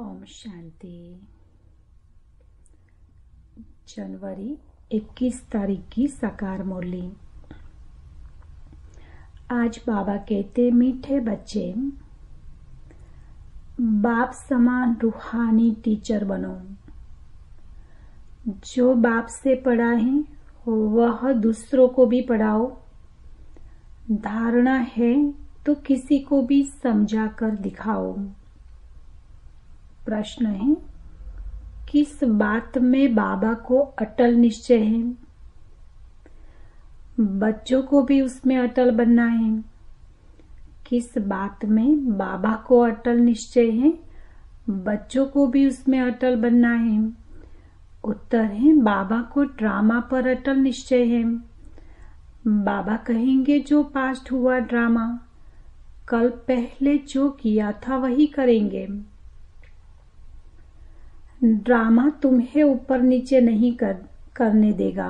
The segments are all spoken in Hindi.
ओम शांति। जनवरी 21 तारीख की साकार मुरली। आज बाबा कहते, मीठे बच्चे, बाप समान रूहानी टीचर बनो। जो बाप से पढ़ा है वह दूसरों को भी पढ़ाओ। धारणा है तो किसी को भी समझा कर दिखाओ। प्रश्न है, किस बात में बाबा को अटल निश्चय है? बच्चों को भी उसमें अटल बनना है। किस बात में बाबा को अटल निश्चय है? बच्चों को भी उसमें अटल बनना है। उत्तर है, बाबा को ड्रामा पर अटल निश्चय है। बाबा कहेंगे, जो पास्ट हुआ ड्रामा, कल पहले जो किया था वही करेंगे। ड्रामा तुम्हें ऊपर नीचे नहीं करने देगा।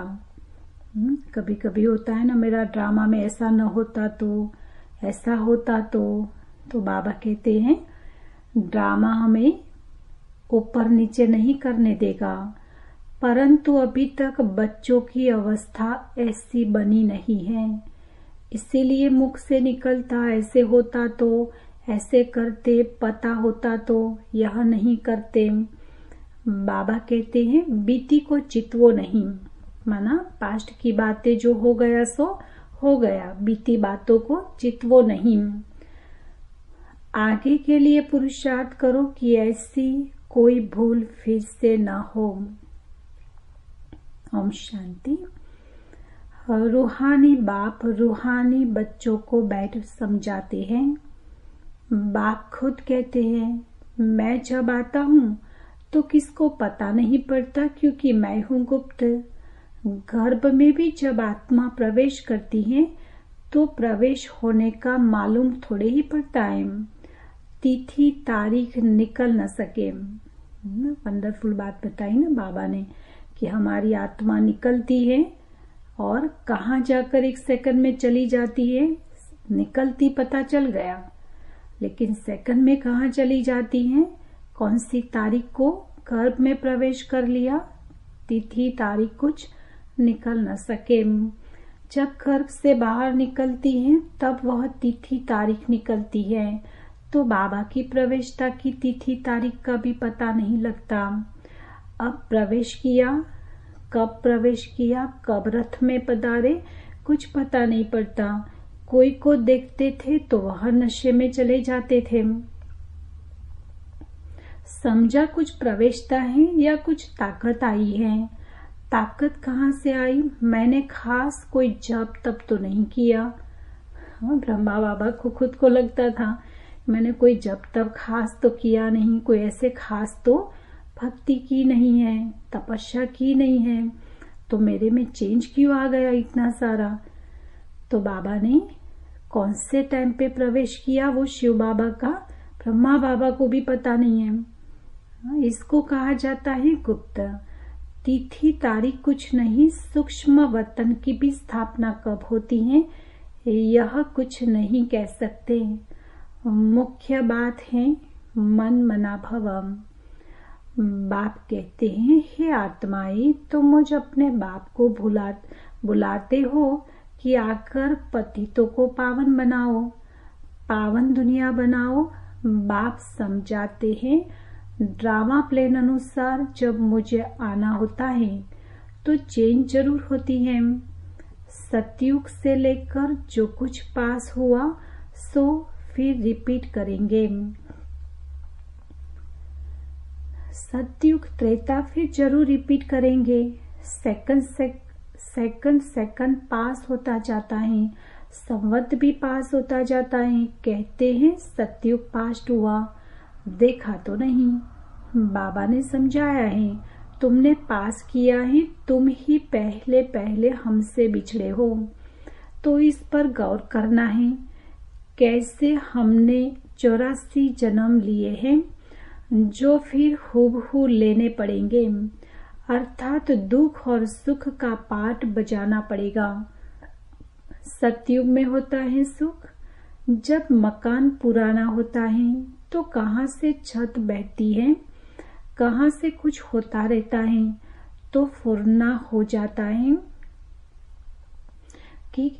कभी कभी होता है ना, मेरा ड्रामा में ऐसा न होता तो, ऐसा होता तो बाबा कहते हैं ड्रामा हमें ऊपर नीचे नहीं करने देगा, परंतु अभी तक बच्चों की अवस्था ऐसी बनी नहीं है, इसीलिए मुख से निकलता ऐसे होता तो, ऐसे करते, पता होता तो, यह नहीं करते। बाबा कहते हैं बीती को चितवो नहीं, माना पास्ट की बातें जो हो गया सो हो गया, बीती बातों को चितवो नहीं। आगे के लिए पुरुषार्थ करो कि ऐसी कोई भूल फिर से न हो। ओम शांति। रूहानी बाप रूहानी बच्चों को बैठ समझाते हैं। बाप खुद कहते हैं, मैं जब आता हूँ तो किसको पता नहीं पड़ता, क्योंकि मैं हूँ गुप्त। गर्भ में भी जब आत्मा प्रवेश करती है तो प्रवेश होने का मालूम थोड़े ही पड़ता है, तिथि तारीख निकल न सके। वंडरफुल बात बताई ना बाबा ने कि हमारी आत्मा निकलती है और कहाँ जाकर एक सेकंड में चली जाती है। निकलती पता चल गया, लेकिन सेकंड में कहाँ चली जाती है, कौन सी तारीख को गर्भ में प्रवेश कर लिया, तिथि तारीख कुछ निकल न सके। जब गर्भ से बाहर निकलती है तब वह तिथि तारीख निकलती है, तो बाबा की प्रवेशता की तिथि तारीख का भी पता नहीं लगता। अब प्रवेश किया, कब प्रवेश किया, कब रथ में पधारे, कुछ पता नहीं पड़ता। कोई को देखते थे तो वह नशे में चले जाते थे। समझा कुछ प्रवेशता है या कुछ ताकत आई है। ताकत कहाँ से आई? मैंने खास कोई जप तप तो नहीं किया। ब्रह्मा बाबा को खुद को लगता था मैंने कोई जप तप खास तो किया नहीं, कोई ऐसे खास तो भक्ति की नहीं है, तपस्या की नहीं है, तो मेरे में चेंज क्यों आ गया इतना सारा? तो बाबा ने कौन से टाइम पे प्रवेश किया वो शिव बाबा का, ब्रह्मा बाबा को भी पता नहीं है। इसको कहा जाता है गुप्त। तिथि तारीख कुछ नहीं, सूक्ष्म वतन की भी स्थापना कब होती है यह कुछ नहीं कह सकते। मुख्य बात है मन मना भवम। बाप कहते हैं, हे आत्माएं, तुम मुझ अपने बाप को बुलाते हो कि आकर पतितों को पावन बनाओ, पावन दुनिया बनाओ। बाप समझाते हैं, ड्रामा प्लेन अनुसार जब मुझे आना होता है तो चेंज जरूर होती है। सतयुग से लेकर जो कुछ पास हुआ सो फिर रिपीट करेंगे। सतयुग त्रेता फिर जरूर रिपीट करेंगे। सेकंड पास होता जाता है, संवत भी पास होता जाता है। कहते हैं सतयुग पास्ट हुआ, देखा तो नहीं। बाबा ने समझाया है, तुमने पास किया है, तुम ही पहले पहले हमसे बिछड़े हो, तो इस पर गौर करना है। कैसे हमने 84 जन्म लिए हैं जो फिर हूबहू लेने पड़ेंगे, अर्थात दुख और सुख का पाठ बजाना पड़ेगा। सतयुग में होता है सुख, जब मकान पुराना होता है तो कहाँ से छत बहती है, कहाँ से कुछ होता रहता है तो फुरना हो जाता है कि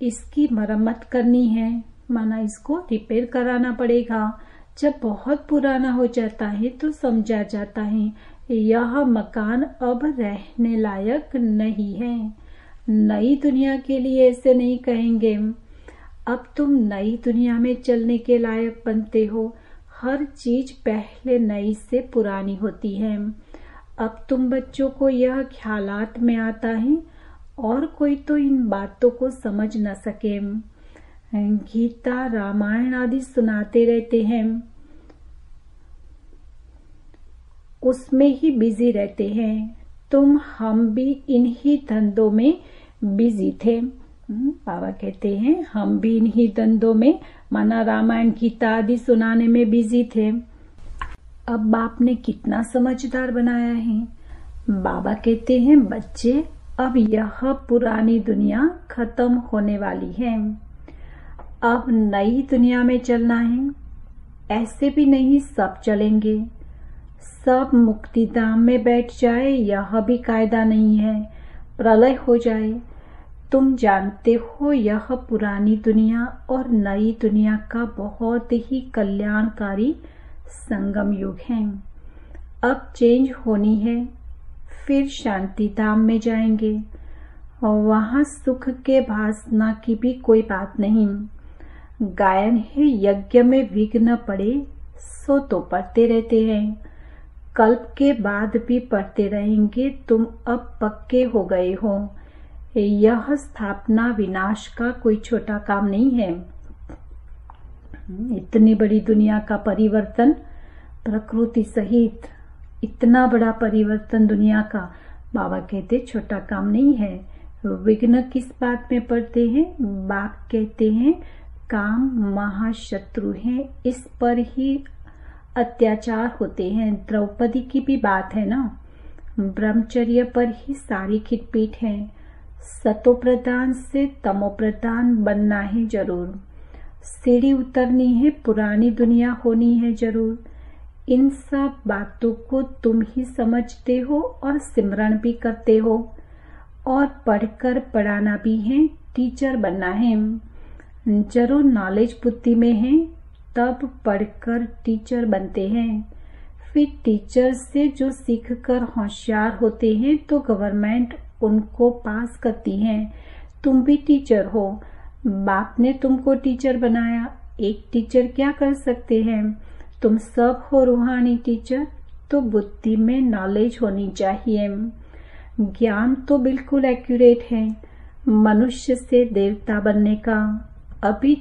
इसकी मरम्मत करनी है, माना इसको रिपेयर कराना पड़ेगा। जब बहुत पुराना हो जाता है तो समझा जाता है यह मकान अब रहने लायक नहीं है। नई दुनिया के लिए ऐसे नहीं कहेंगे, अब तुम नई दुनिया में चलने के लायक बनते हो। हर चीज पहले नई से पुरानी होती है। अब तुम बच्चों को यह ख्यालात में आता है और कोई तो इन बातों को समझ न सके। गीता रामायण आदि सुनाते रहते हैं, उसमें ही बिजी रहते हैं। हम भी इन्हीं धंधों में बिजी थे। बाबा कहते हैं हम भी इन्हीं धंधों में, माना रामायण गीता आदि सुनाने में बिजी थे। अब बाप ने कितना समझदार बनाया है। बाबा कहते हैं बच्चे, अब यह पुरानी दुनिया खत्म होने वाली है, अब नई दुनिया में चलना है। ऐसे भी नहीं सब चलेंगे, सब मुक्ति धाम में बैठ जाए यह भी कायदा नहीं है। प्रलय हो जाए। तुम जानते हो यह पुरानी दुनिया और नई दुनिया का बहुत ही कल्याणकारी संगम युग है। अब चेंज होनी है, फिर शांति धाम में जाएंगे। वहां सुख के भासना की भी कोई बात नहीं। गायन है यज्ञ में विघ्न पड़े सो तो पढ़ते रहते हैं, कल्प के बाद भी पढ़ते रहेंगे। तुम अब पक्के हो गए हो। यह स्थापना विनाश का कोई छोटा काम नहीं है। इतनी बड़ी दुनिया का परिवर्तन, प्रकृति सहित इतना बड़ा परिवर्तन दुनिया का, बाबा कहते छोटा काम नहीं है। विघ्न किस बात में पड़ते हैं? बाप कहते हैं काम महाशत्रु हैं, इस पर ही अत्याचार होते हैं। द्रौपदी की भी बात है ना, ब्रह्मचर्य पर ही सारी खिटपीट है। सतो प्रधान से तमो प्रधान बनना है जरूर। सीढ़ी उतरनी है, पुरानी दुनिया होनी है जरूर। इन सब बातों को तुम ही समझते हो और सिमरण भी करते हो, और पढ़कर पढ़ाना भी है, टीचर बनना है जरूर। नॉलेज बुद्धि में है तब पढ़कर टीचर बनते हैं। फिर टीचर से जो सीखकर होशियार होते हैं तो गवर्नमेंट उनको पास करती है। तुम भी टीचर हो, बाप ने तुमको टीचर बनाया। एक टीचर क्या कर सकते हैं? तुम सब हो रूहानी टीचर, तो बुद्धि में नॉलेज होनी चाहिए। ज्ञान तो बिल्कुल एक्यूरेट है मनुष्य से देवता बनने का। अभी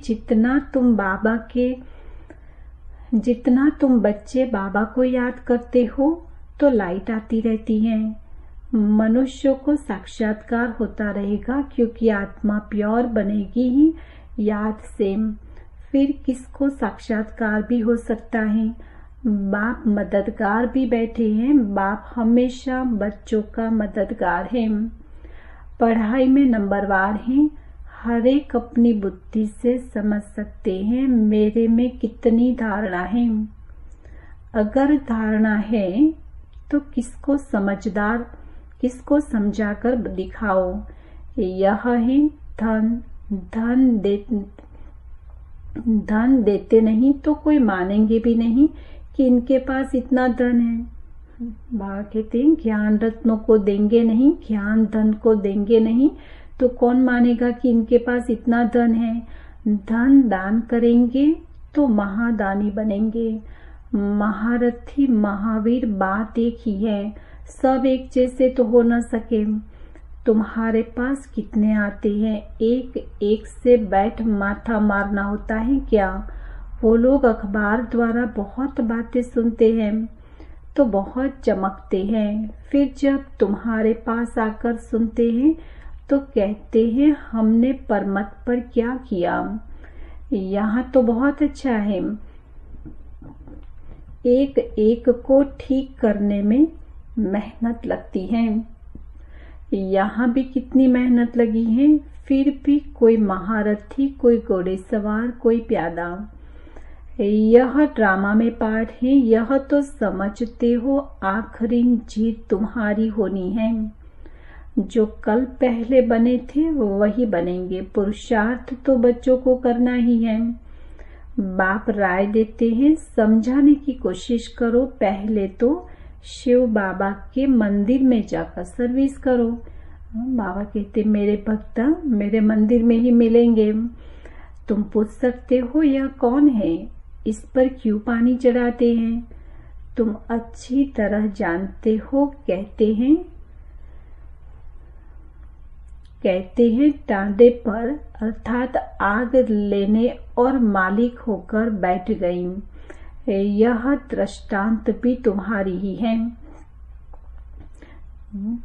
जितना तुम बच्चे बाबा को याद करते हो तो लाइट आती रहती है। मनुष्यों को साक्षात्कार होता रहेगा, क्योंकि आत्मा प्योर बनेगी ही याद से। फिर किसको साक्षात्कार भी हो सकता है? बाप मददगार भी बैठे हैं। बाप हमेशा बच्चों का मददगार है। पढ़ाई में नंबरवार हैं। हर एक अपनी बुद्धि से समझ सकते हैं मेरे में कितनी धारणा है। अगर धारणा है तो किसको समझाकर दिखाओ। यह है धन देते नहीं तो कोई मानेंगे भी नहीं कि इनके पास इतना धन है। बाबा कहते हैं ज्ञान रत्नों को देंगे नहीं, ज्ञान धन को देंगे नहीं तो कौन मानेगा कि इनके पास इतना धन है। धन दान करेंगे तो महादानी बनेंगे। महारथी महावीर बात एक ही है, सब एक जैसे तो हो न सके। तुम्हारे पास कितने आते हैं, एक एक से बैठ माथा मारना होता है क्या? वो लोग अखबार द्वारा बहुत बातें सुनते हैं तो बहुत चमकते हैं, फिर जब तुम्हारे पास आकर सुनते हैं तो कहते हैं हमने परमत पर क्या किया। यहाँ तो बहुत अच्छा है। एक एक को ठीक करने में मेहनत लगती है। यहाँ भी कितनी मेहनत लगी है, फिर भी कोई महारथी, कोई घोड़े सवार, कोई प्यादा। यह ड्रामा में पार्ट है, यह तो समझते हो आखिरी जीत तुम्हारी होनी है। जो कल पहले बने थे वही बनेंगे। पुरुषार्थ तो बच्चों को करना ही है। बाप राय देते हैं, समझाने की कोशिश करो। पहले तो शिव बाबा के मंदिर में जाकर सर्विस करो। बाबा कहते मेरे भक्त मेरे मंदिर में ही मिलेंगे। तुम पूछ सकते हो यह कौन है, इस पर क्यों पानी चढ़ाते हैं? तुम अच्छी तरह जानते हो। कहते हैं टांडे पर अर्थात आग लेने और मालिक होकर बैठ गई। यह दृष्टांत भी तुम्हारी ही है।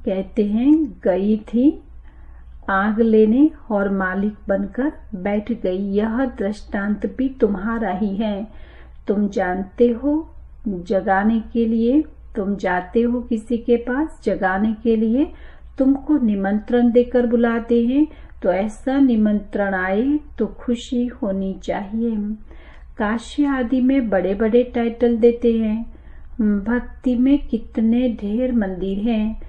कहते हैं गई थी आग लेने और मालिक बनकर बैठ गई। यह दृष्टांत भी तुम्हारा ही है। तुम जानते हो जगाने के लिए, तुम जाते हो किसी के पास जगाने के लिए, तुमको निमंत्रण देकर बुलाते हैं, तो ऐसा निमंत्रण आए तो खुशी होनी चाहिए। काशी आदि में बड़े बड़े टाइटल देते हैं। भक्ति में कितने ढेर मंदिर हैं।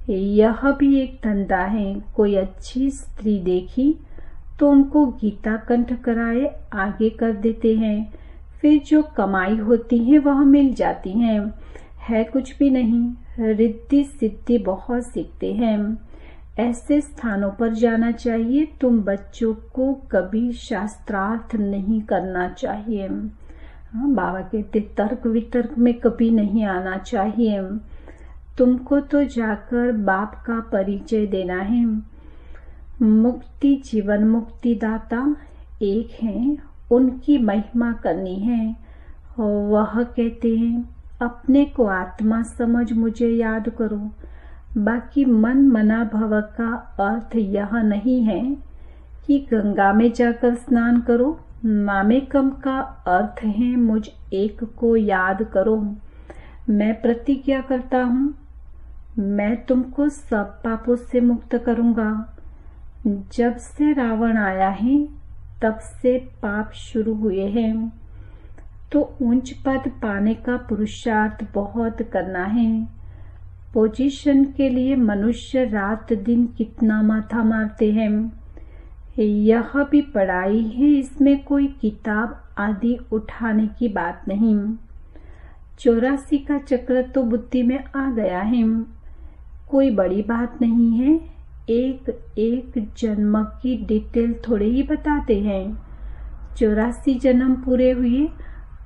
यह भी एक धंधा है। कोई अच्छी स्त्री देखी तो उनको गीता कंठ कराए आगे कर देते हैं। फिर जो कमाई होती है वह मिल जाती है कुछ भी नहीं। रिद्धि सिद्धि बहुत सीखते हैं। ऐसे स्थानों पर जाना चाहिए। तुम बच्चों को कभी शास्त्रार्थ नहीं करना चाहिए। बाबा कहते तर्क वितर्क में कभी नहीं आना चाहिए। तुमको तो जाकर बाप का परिचय देना है। मुक्ति जीवन मुक्ति दाता एक है, उनकी महिमा करनी है। वह कहते हैं अपने को आत्मा समझ मुझे याद करो। बाकी मन मना भव का अर्थ यह नहीं है कि गंगा में जाकर स्नान करो। मामेकम का अर्थ है मुझ एक को याद करो। मैं प्रतिज्ञा करता हूँ मैं तुमको सब पापों से मुक्त करूंगा। जब से रावण आया है तब से पाप शुरू हुए हैं, तो उच्च पद पाने का पुरुषार्थ बहुत करना है। पोजीशन के लिए मनुष्य रात दिन कितना माथा मारते हैं। यह भी पढ़ाई है, इसमें कोई किताब आदि उठाने की बात नहीं। 84 का चक्र तो बुद्धि में आ गया है, कोई बड़ी बात नहीं है। एक एक जन्म की डिटेल थोड़े ही बताते हैं। 84 जन्म पूरे हुए,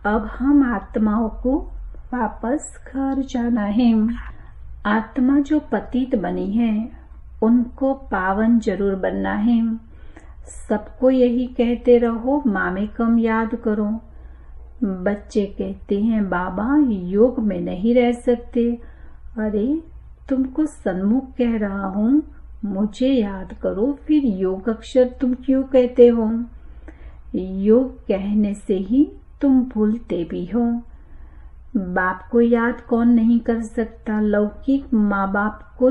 अब हम आत्माओं को वापस घर जाना है। आत्मा जो पतित बनी है उनको पावन जरूर बनना है। सबको यही कहते रहो मामेकम याद करो। बच्चे कहते हैं बाबा योग में नहीं रह सकते। अरे तुमको सन्मुख कह रहा हूँ मुझे याद करो, फिर योग अक्षर तुम क्यों कहते हो? योग कहने से ही तुम भूलते भी हो। बाप को याद कौन नहीं कर सकता? लौकिक माँ बाप को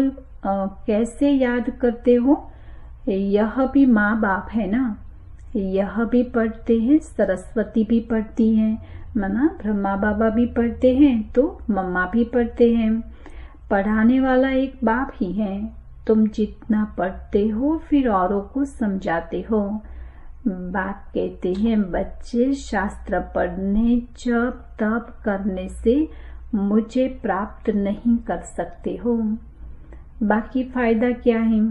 कैसे याद करते हो? यह भी माँ बाप है ना, यह भी पढ़ते हैं, सरस्वती भी पढ़ती हैं, मना ब्रह्मा बाबा भी पढ़ते हैं, तो मम्मा भी पढ़ते हैं। पढ़ाने वाला एक बाप ही है। तुम जितना पढ़ते हो फिर औरों को समझाते हो। बाप कहते हैं बच्चे शास्त्र पढ़ने जब तब करने से मुझे प्राप्त नहीं कर सकते हो। बाकी फायदा क्या है?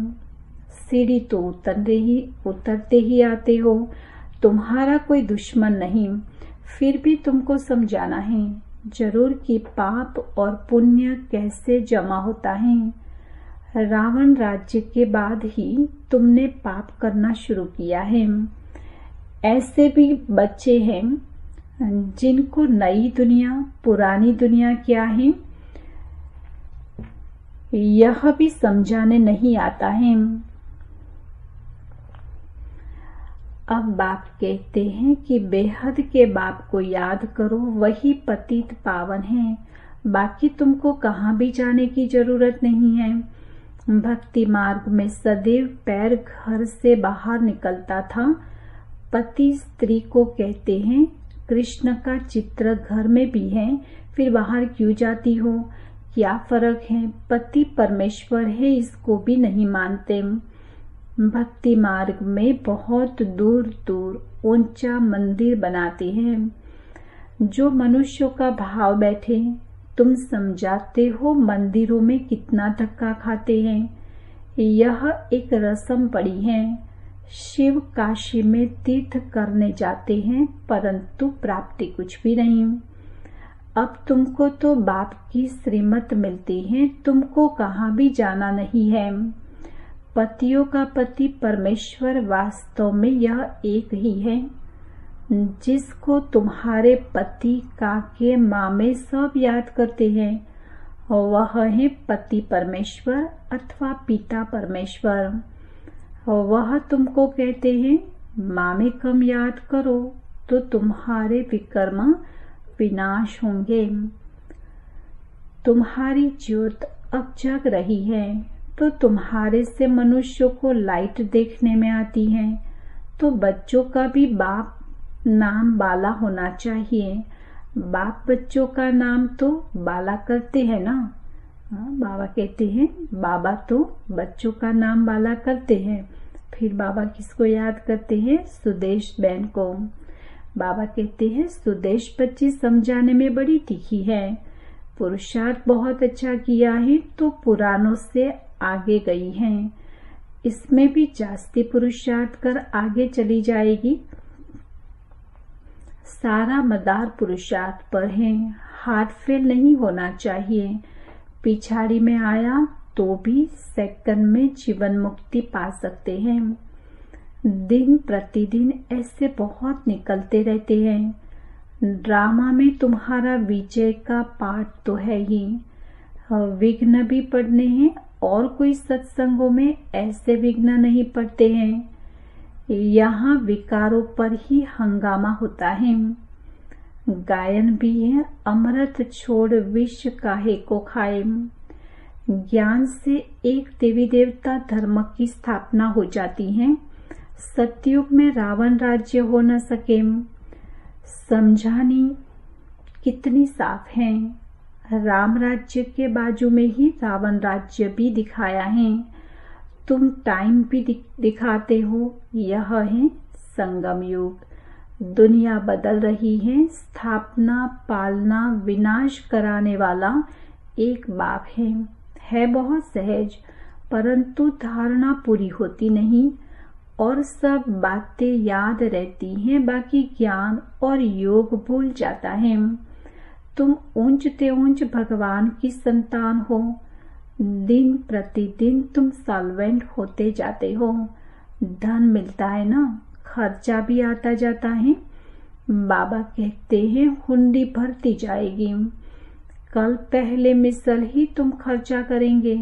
सीढ़ी तो उतरते ही आते हो। तुम्हारा कोई दुश्मन नहीं, फिर भी तुमको समझाना है जरूर कि पाप और पुण्य कैसे जमा होता है। रावण राज्य के बाद ही तुमने पाप करना शुरू किया है। ऐसे भी बच्चे हैं जिनको नई दुनिया पुरानी दुनिया क्या है यह भी समझाने नहीं आता है। अब बाप कहते हैं कि बेहद के बाप को याद करो, वही पतित पावन है। बाकी तुमको कहाँ भी जाने की जरूरत नहीं है। भक्ति मार्ग में सदैव पैर घर से बाहर निकलता था। पति स्त्री को कहते हैं कृष्ण का चित्र घर में भी है, फिर बाहर क्यों जाती हो? क्या फर्क है? पति परमेश्वर है, इसको भी नहीं मानते। भक्ति मार्ग में बहुत दूर दूर ऊंचा मंदिर बनाते हैं। जो मनुष्यों का भाव बैठे, तुम समझाते हो मंदिरों में कितना धक्का खाते हैं। यह एक रस्म पड़ी है। शिव काशी में तीर्थ करने जाते हैं, परंतु प्राप्ति कुछ भी नहीं। अब तुमको तो बाप की श्रीमत मिलती है, तुमको कहाँ भी जाना नहीं है। पतियों का पति परमेश्वर वास्तव में यह एक ही है। जिसको तुम्हारे पति, काके, मामे सब याद करते हैं, वह है पति परमेश्वर अथवा पिता परमेश्वर। वह तुमको कहते हैं मामे कम याद करो तो तुम्हारे विकर्म विनाश होंगे। तुम्हारी ज्योत अब जग रही है तो तुम्हारे से मनुष्यों को लाइट देखने में आती है। तो बच्चों का भी बाप नाम बाला होना चाहिए। बाप बच्चों का नाम तो बाला करते हैं ना। बाबा कहते हैं बाबा तो बच्चों का नाम बाला करते हैं। फिर बाबा किसको याद करते हैं? सुदेश बहन को। बाबा कहते हैं सुदेश बच्ची समझाने में बड़ी तीखी है, पुरुषार्थ बहुत अच्छा किया है तो पुरानों से आगे गई है। इसमें भी जास्ती पुरुषार्थ कर आगे चली जाएगी। सारा मदार पुरुषार्थ पर है, हार्ट फेल नहीं होना चाहिए। पिछाड़ी में आया तो भी सेकंड में जीवन मुक्ति पा सकते हैं। दिन प्रतिदिन ऐसे बहुत निकलते रहते हैं। ड्रामा में तुम्हारा विजय का पाठ तो है ही, विघ्न भी पड़ने हैं और कोई सत्संगों में ऐसे विघ्न नहीं पड़ते हैं। यहाँ विकारों पर ही हंगामा होता है। गायन भी है, अमृत छोड़ विष काहे को खाए। ज्ञान से एक देवी देवता धर्म की स्थापना हो जाती है। सतयुग में रावण राज्य हो न सके। समझानी कितनी साफ है। राम राज्य के बाजू में ही रावण राज्य भी दिखाया है। तुम टाइम भी दिखाते हो। यह है संगम युग। दुनिया बदल रही है। स्थापना, पालना, विनाश कराने वाला एक बाप है बहुत सहज, परंतु धारणा पूरी होती नहीं और सब बातें याद रहती हैं, बाकी ज्ञान और योग भूल जाता है। तुम ऊंचते ऊंच भगवान की संतान हो। दिन प्रतिदिन तुम सॉल्वेंट होते जाते हो। धन मिलता है ना, खर्चा भी आता जाता है। बाबा कहते हैं हुंडी भरती जाएगी। कल पहले मिसल ही तुम खर्चा करेंगे।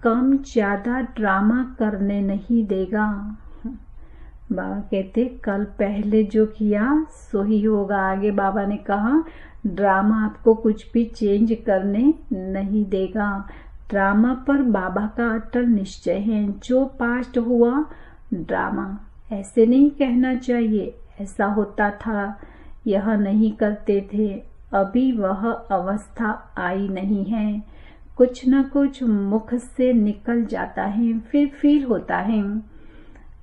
कम ज्यादा ड्रामा करने नहीं देगा। बाबा कहते कल पहले जो किया सो ही होगा। आगे बाबा ने कहा ड्रामा आपको कुछ भी चेंज करने नहीं देगा। ड्रामा पर बाबा का अटल निश्चय है। जो पास्ट हुआ ड्रामा, ऐसे नहीं कहना चाहिए ऐसा होता था, यह नहीं करते थे। अभी वह अवस्था आई नहीं है। कुछ न कुछ मुख से निकल जाता है, फिर फील होता है।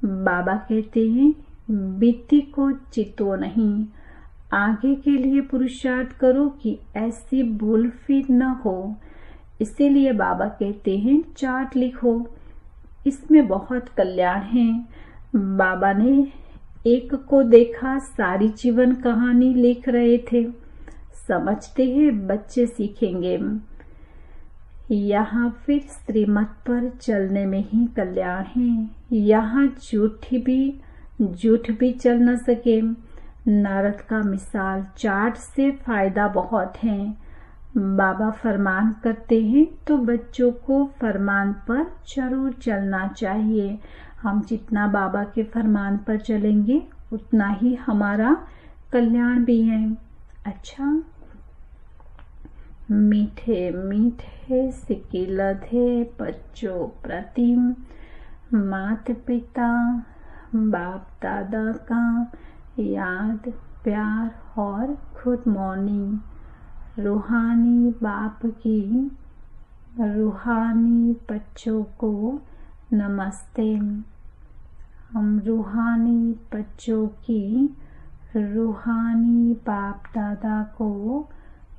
बाबा कहते हैं बीती को चितो नहीं, आगे के लिए पुरुषार्थ करो कि ऐसी भूल फिर न हो। इसीलिए बाबा कहते हैं चार्ट लिखो, इसमें बहुत कल्याण है। बाबा ने एक को देखा सारी जीवन कहानी लिख रहे थे। समझते हैं बच्चे सीखेंगे। यहाँ फिर श्रीमत पर चलने में ही कल्याण है। यहाँ झूठ भी चल न सके। नारद का मिसाल, चार्ट से फायदा बहुत है। बाबा फरमान करते हैं तो बच्चों को फरमान पर जरूर चलना चाहिए। हम जितना बाबा के फरमान पर चलेंगे उतना ही हमारा कल्याण भी है। अच्छा, मीठे मीठे सिकिलधे बच्चों प्रतिम माता पिता बाप दादा का याद प्यार और गुड मॉर्निंग। रूहानी बाप की रूहानी बच्चों को नमस्ते। हम रूहानी बच्चों की रूहानी बाप दादा को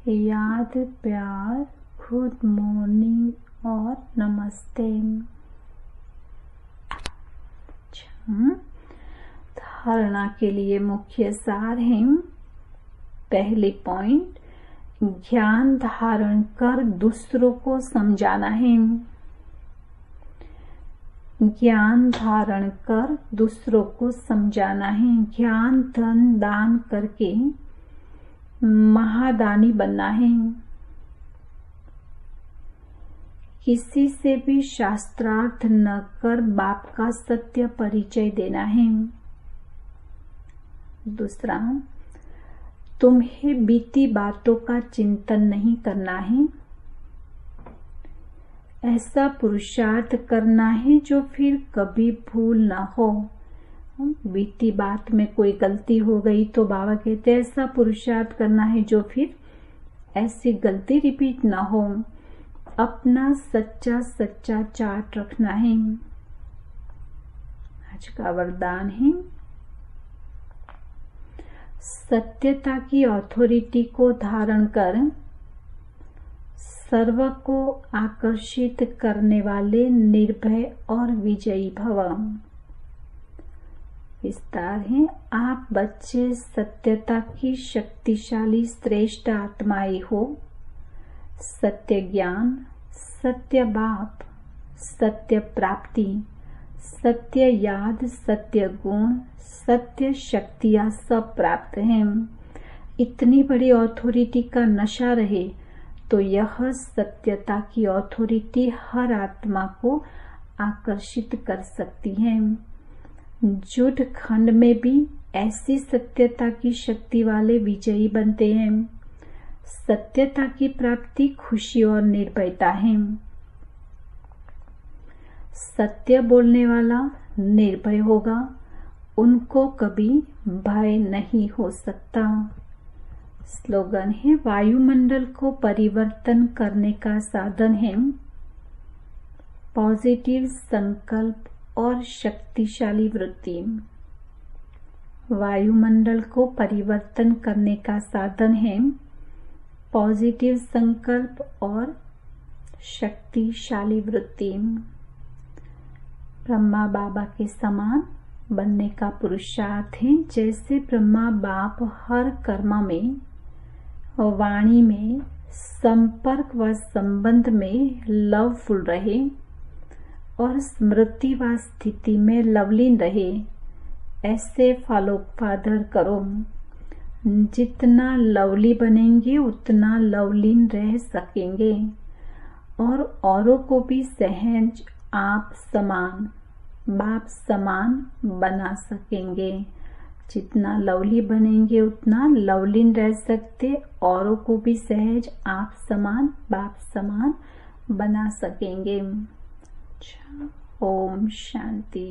याद, प्यार, गुड मॉर्निंग और नमस्ते। धारणा के लिए मुख्य सार है। पहले पॉइंट, ज्ञान धारण कर दूसरों को समझाना है। ज्ञान धारण कर दूसरों को समझाना है। ज्ञान धन दान करके महादानी बनना है। किसी से भी शास्त्रार्थ न कर बाप का सत्य परिचय देना है। दूसरा, तुम्हें बीती बातों का चिंतन नहीं करना है। ऐसा पुरुषार्थ करना है जो फिर कभी भूल ना हो। बीती बात में कोई गलती हो गई तो बाबा कहते हैं ऐसा पुरुषार्थ करना है जो फिर ऐसी गलती रिपीट ना हो। अपना सच्चा सच्चा चार्ट रखना है। आज का वरदान है, सत्यता की अथॉरिटी को धारण कर सर्व को आकर्षित करने वाले निर्भय और विजयी भव। विस्तार है, आप बच्चे सत्यता की शक्तिशाली श्रेष्ठ आत्माएं हो। सत्य ज्ञान, सत्य बाप, सत्य प्राप्ति, सत्य याद, सत्य गुण, सत्य शक्तियां सब प्राप्त हैं। इतनी बड़ी अथॉरिटी का नशा रहे तो यह सत्यता की अथॉरिटी हर आत्मा को आकर्षित कर सकती है। जुट खंड में भी ऐसी सत्यता की शक्ति वाले विजयी बनते हैं। सत्यता की प्राप्ति खुशी और निर्भयता है। सत्य बोलने वाला निर्भय होगा, उनको कभी भय नहीं हो सकता। स्लोगन है, वायुमंडल को परिवर्तन करने का साधन है पॉजिटिव संकल्प और शक्तिशाली वृत्ति। वायुमंडल को परिवर्तन करने का साधन है पॉजिटिव संकल्प और शक्तिशाली वृत्ति। ब्रह्मा बाबा के समान बनने का पुरुषार्थ है। जैसे ब्रह्मा बाप हर कर्म में, वाणी में, संपर्क व संबंध में लवफुल रहे और स्मृति व स्थिति में लवलीन रहे, ऐसे फॉलो फादर करो। जितना लवली बनेंगे उतना लवलीन रह सकेंगे और औरों को भी सहज आप समान, बाप समान बना सकेंगे। जितना लवली बनेंगे उतना लवलीन रह सकते, औरों को भी सहज आप समान, बाप समान बना सकेंगे। ओम शांति।